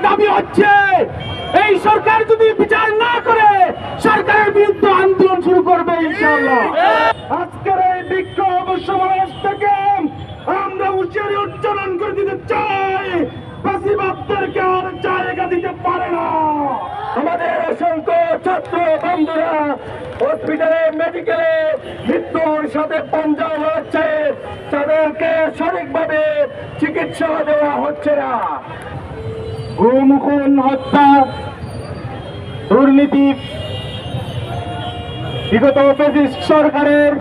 দাবি হচ্ছে এই সরকার যদি বিচার না করে সরকারের বিরুদ্ধে আন্দোলন শুরু করবে ইনশাআল্লাহ। আজকের এই বিক্ষোভ সমাবেশ থেকে আমরা হুঁশিয়ারি উচ্চারণ করে দিতে চাই, ফাঁসিবাদদেরকে আর জায়গা দিতে পারে না। আমাদের অসংখ্য ছাত্র বন্ধুরা হসপিটালে মেডিকেলে মৃত্যুর সাথে পাঞ্জা হচ্ছে, তাদেরকে সঠিকভাবে চিকিৎসা দেওয়া হচ্ছে না। গুম খুন হত্যা দুর্নীতি বিগত ফ্যাসিস্ট সরকারের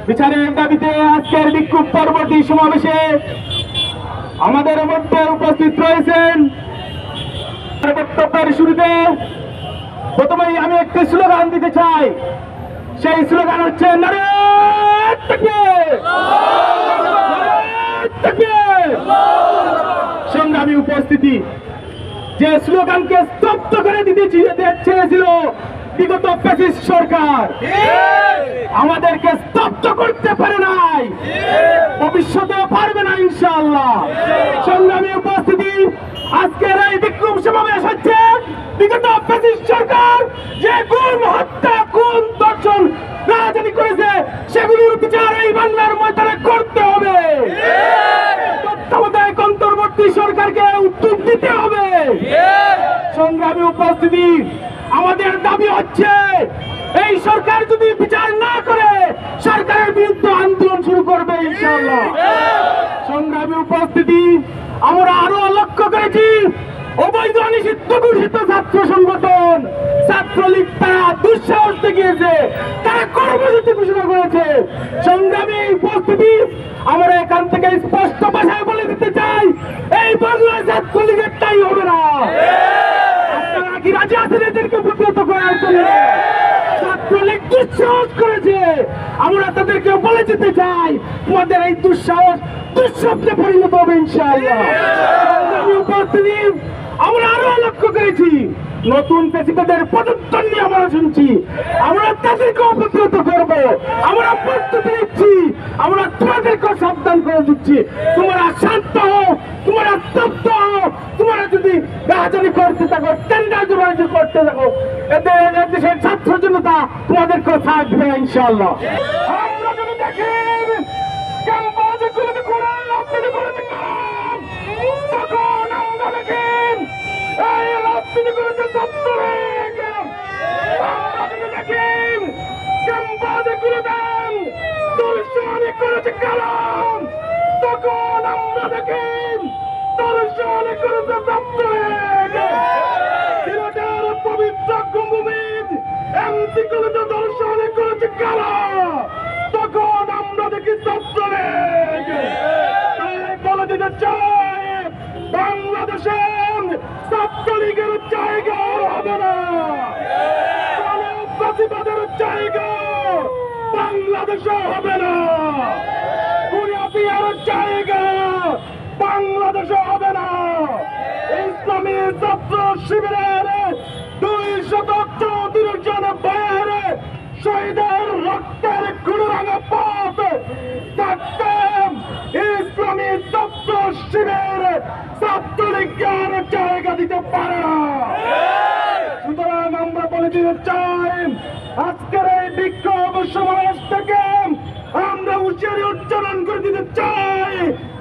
বিচারের দাবিতে আজকের বিক্ষোভ পরবর্তী সমাবেশে আমাদের মধ্যে উপস্থিত রয়েছেন। বক্তব্যের শুরুতে প্রথমেই আমি একটি স্লোগান দিতে চাই, সেই স্লোগান হচ্ছে নারে তাকবীর, নারে তাকবীর। সংগ্রামী উপস্থিতি, যে স্লোগানকে স্তব্ধ করে দিতে চেয়েছিল বিগত ফ্যাসিস্ট সরকার, আমাদেরকে স্তব্ধ করতে পারে নাই, ভবিষ্যতেও পারবে না ইনশাআল্লাহ। সংগ্রামী উপস্থিতি, আজকের এই বিক্ষোভ সমাবেশ হচ্ছে বিগত ফ্যাসিস্ট সরকার যে গুম হত্যা খুন ধর্ষণ রাজনীতি করেছে সেগুলোর বিচার এই বাংলার ময়দানে করতে হবে। তত্ত্বাবধায়ক অন্তর্বর্তী সরকারকে উত্তর দিতে হবে। সংগ্রামী উপস্থিতি, আমাদের দাবি হচ্ছে এই সরকার যদি বিচার না করে সরকারের বিরুদ্ধে আন্দোলন শুরু করবে ইনশাআল্লাহ। সংগ্রামী উপস্থিতি, আমরা আরো লক্ষ্য করেছি অবৈধ নিষিদ্ধ ঘোষিত ছাত্র সংগঠন ছাত্রলীগ তারা দুঃসাহস দেখিয়েছে, তারা কর্মসূচি ঘোষণা করেছে। সংগ্রামী উপস্থিতি, আমরা এখান থেকে স্পষ্ট ভাষায় বলে দিতে চাই এই বাংলা ছাত্রলীগের তাই হবে না। আপনারা কি রাজি আছেন এদেরকে প্রতিহত করার জন্য? ছাত্রলীগ দুঃসাহস করেছে, আমরা তাদেরকে বলে যেতে চাই তোমাদের এই দুঃসাহস দুঃস্বপ্নে পরিণত হবে ইনশাআল্লাহ। উপস্থিতি, আমরা আরো লক্ষ্য করেছি নতুন প্রেসিডেন্টের পদত্তন নিয়ে আমরা শুনছি, আমরা তাদেরকে প্রতিহত করবো, আমরা প্রস্তুতি নিচ্ছি, আমরা তোমাদেরকে সাবধান করে দিচ্ছি, তোমরা শান্ত হও, তোমরা স্তব্ধ হও। তোমরা যদি রাজনীতি করতে থাকো, টেন্ডার জমাইতে করতে থাকো, এতে দেশের ছাত্র জনতা তোমাদেরকে সাথ দেবে ইনশাআল্লাহ। আমরা যদি দেখি ক্যাম্পাসগুলোতে কোরআন রাজনীতি করেছে তখন আমরা দেখি এই রাজনীতি করেছে ছাত্রলীগ। আমরা যদি দেখি ক্যাম্পাসগুলোতে দর্শনী করেছে কালাম তখন আমরা দেখি দর্শনী করেছে ছাত্রলীগ। সিলেটের পবিত্র কুম্ভভূমি এমসি কলেজে দর্শনী করেছে কালাম তখন আমরা দেখি ছাত্রলীগ। বলে দিতে চাই বাংলাদেশে ছাত্রলীগের জায়গা হবে না, ফাঁসিবাদের জায়গা বাংলাদেশে হবে না, কুড়িয়ার জায়গা বাংলাদেশে হবে না। ইসলামী ছাত্র শিবিরের 234 জন ভাইয়ের শহীদের রক্তের গুণরাঙা পথ থাকতেন ইসলামী ছাত্র শিবির ছাত্রলীগের জায়গা দিতে পারে না। সুতরাং আমরা বলে দিতে চাই আজকের এই বিক্ষোভ সমাবেশ থেকে আমরা হুঁশিয়ারি উচ্চারণ করে দিতে চাই,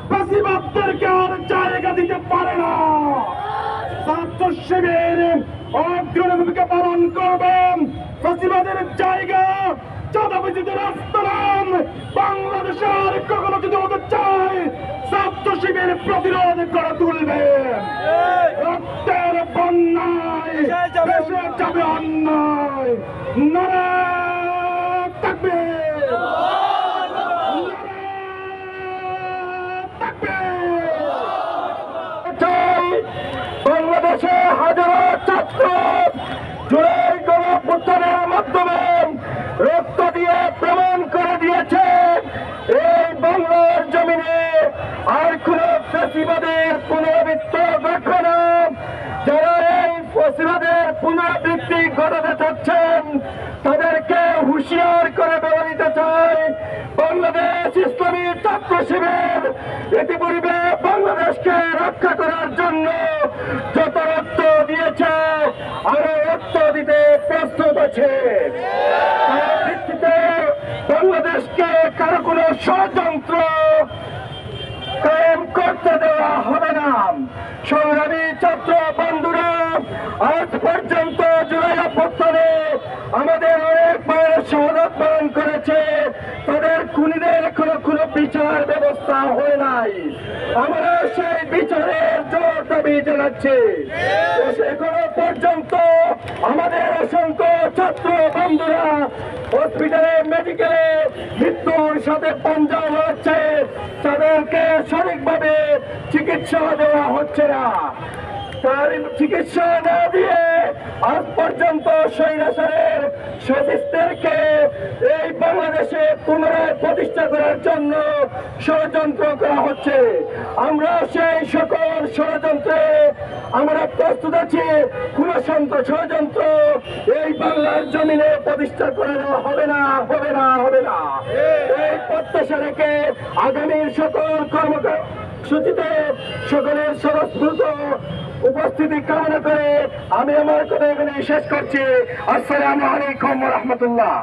ফাঁসিবাদদেরকে আর জায়গা দিতে পারে না। ছাত্র শিবির অগ্রণী ভূমিকা পালন করবেন। ফাঁসিবাদের জায়গা চাঁদাবাজিদের আস্তরণ বাংলাদেশের কখনো যদি হতে চায় ছাত্র শিবির প্রতিরোধ করে তুলবে। রক্তের বন্যায় দেশে যাবে অন্যায়, নারে তাকবীর, বাংলাদেশে হাজারো ছাত্র জুলাই গণঅভ্যুত্থানের মাধ্যমে রক্ত দিয়ে প্রমাণ করে দিয়েছে এই বাংলার জমিনে আর কোন ফ্যাসিবাদের পুনরাবৃত্তি ঘটবে না। যারা এই ফ্যাসিবাদের পুনরাবৃত্তি ঘটাতে চাচ্ছেন তাদেরকে হুঁশিয়ার করে বলে দিতে চাই, বাংলাদেশ ইসলামী ছাত্র শিবির ইতিপূর্বে বাংলাদেশকে রক্ষা করার যত রক্ত দিয়েছে আরো রক্ত দিতে প্রস্তুত আছে। তার ভিত্তিতে বাংলাদেশকে কারো কোনো ষড়যন্ত্র কায়েম করতে দেওয়া হবে না। সংগ্রামী ছাত্র বন্ধুরা, আজ পর্যন্ত জুলাই অভ্যুত্থানে আমাদের অনেক মায়ের শাহাদাত বরণ করেছে, তাদের খুনিদের এখনো কোনো বিচার ব্যবস্থা হয় নাই। আমরা সেই বিচারের জোর দাবি জানাচ্ছি। এখনো পর্যন্ত আমাদের অসংখ্য ছাত্র বন্ধুরা হসপিটালে মেডিকেলে মৃত্যুর সাথে পাঞ্জা লড়ছে, তাদেরকে সঠিকভাবে চিকিৎসা দেওয়া হচ্ছে না। তার চিকিৎসা না দিয়ে আজ পর্যন্ত স্বৈরাচারের সতীর্থদেরকে এই বাংলাদেশে পুনরায় প্রতিষ্ঠা করার জন্য ষড়যন্ত্র করা হচ্ছে। আমরা সেই সকল ষড়যন্ত্রে আমরা প্রস্তুত আছি। কোন ষড়যন্ত্র এই বাংলার জমিনে প্রতিষ্ঠা করে দেওয়া হবে না, হবে না, হবে না। এই প্রত্যাশা রেখে আগামীর সকল কর্মসূচিতে সকলের স্বতঃস্ফূর্ত উপস্থিতি কামনা করে আমি আমার কথা এখানে শেষ করছি। আসসালামু আলাইকুম ওয়া রাহমাতুল্লাহ।